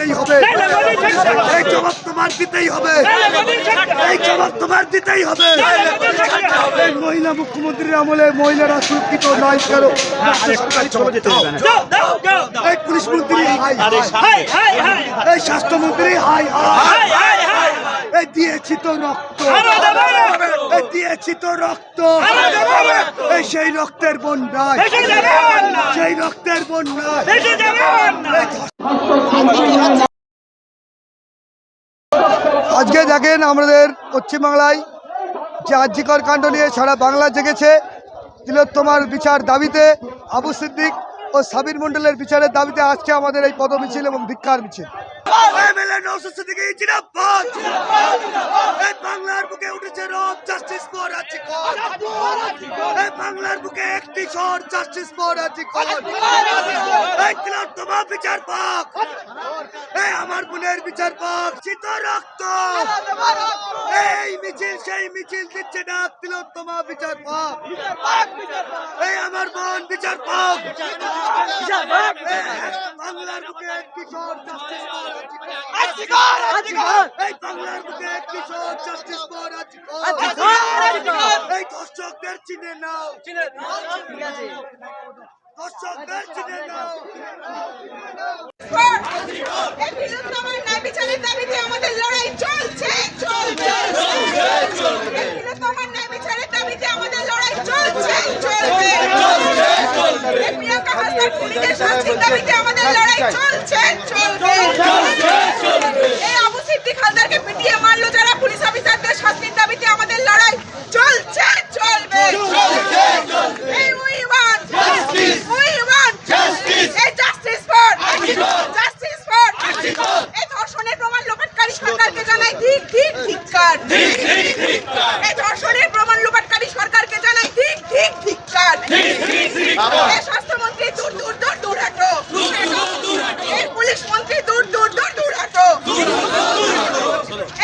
দিতেই হবে, এই জবাব তোমার দিতেই হবে, এই জবাব তোমার দিতেই হবে। এই মহিলা মুখ্যমন্ত্রীর আমলে মহিলারা সুরক্ষিত নয় কেন? এই পুলিশ মন্ত্রী হাই হাই, এই স্বাস্থ্যমন্ত্রী হাই হাই, এই দিয়েছি তো রক্ত, এই দিয়েছি তো রক্ত, এই সেই রক্তের বন্যায়, সেই রক্তের বন্যায়। আজকে দেখেন আমাদের পশ্চিমবাংলায় যে আর্যিকর কাণ্ড নিয়ে সারা বাংলা জেগেছে। তিলোত্তমার বিচার দাবিতে, আবু সিদ্দিক ও সাবির মন্ডলের বিচারের দাবিতে আজকে আমাদের এই পদমিছিল এবং ধিক্কার মিছিল। বাংলার বুকে উঠেছে রব, জাস্টিস ফর আর্যিকর। বাংলার বুকে একটি স্বর, জাস্টিস ফর আর্যিকর। এই তিলোত্তমা বিচার পাক, এই আমার বোনের বিচার পাক। শীত রক্ত, এই মিছিল সেই মিছিল দিচ্ছে ডাক, তিলোত্তমা বিচার পাক, এই আমার বোন বিচার পাক। বাংলার বুকে একটি স্বর, জাস্টিস ফর আর্যিকর। এই বাংলার বুকে একটি স্বর, জাস্টিস ফর আর্যিকর। এই ধর্ষকদের চিনে নাও, ধর্ষকদের চিনে নাও। তিলোত্তমার ন্যায় বিচারের দাবিতে আমাদের লড়াই চলছে, তিলোত্তমার ন্যায় বিচারের দাবিতে আমাদের লড়াই চলছে, প্রিয়াঙ্কা হাসদার খুনিদের শাস্তির দাবিতে আমাদের লড়াই চলছে। এই আবু সিদ্দিক হালদারকে পিটিয়ে মারলো যারা, পুলিশ অফিসারদের শাস্তির দাবিতে আমাদের লড়াই চলছে, চলবে। এই we want justice, we want justice, এই justice for justice for এই ধর্ষণের প্রমাণ লোপাটকারী সরকারকে জানাই ধিক্কার। এই ধর্ষণের প্রমাণ লোপাটকারী সরকারকে জানাই ধিক্কার। এই স্বাস্থ্যমন্ত্রী দূর হাঁটো, এই পুলিশ মন্ত্রী দূর হাঁটো।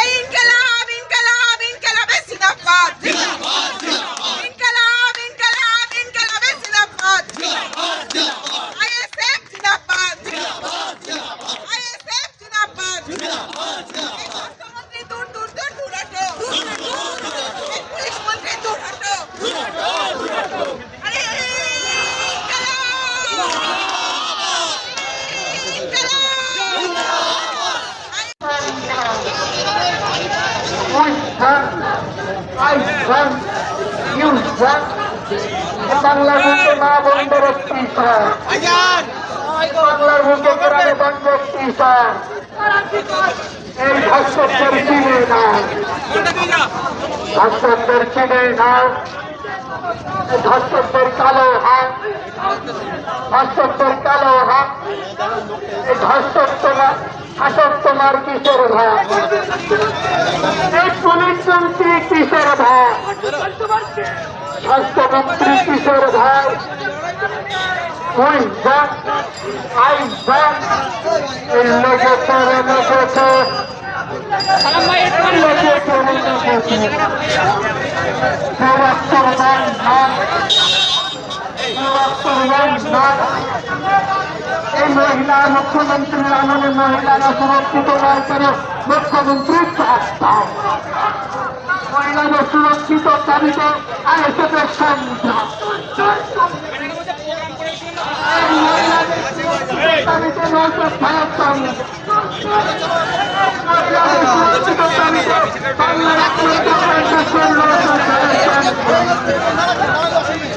এই ইনকালাবে জিন্দাবাদ, ইনকালাবে জিন্দাবাদ, ISF জিন্দাবাদ, ISF জিন্দাবাদ। এই স্বাস্থ্যমন্ত্রী দূর হাঁটো, এই পুলিশ মন্ত্রী দূর হাঁটো। আরে বাংলার বুকে মা বন্ধের অত্যাচার, বাংলার বুকে গ্রামে বন্ধ অত্যাচার, এই ধর্ষকদের চিনে নাও, ধর্ষকদের চিনে নাও, ধর্ষকদের কালো হাত, ধর্ষকদের কালো হাত। এই ধর্ষক তোমার, শাসক তোমার কিশোর ভাই, এই পুলিশ মন্ত্রী কিশোর ভাই, স্বাস্থ্যমন্ত্রী কিশোর ভাই। এই মহিলা মুখ্যমন্ত্রীর আমলে মহিলারা সুরক্ষিত নয় কেন? মুখ্যমন্ত্রীর মহিলাদের সুরক্ষিত দাবিতে আইএসএফের সংগ্রাম, দাবিতে নজর ভারত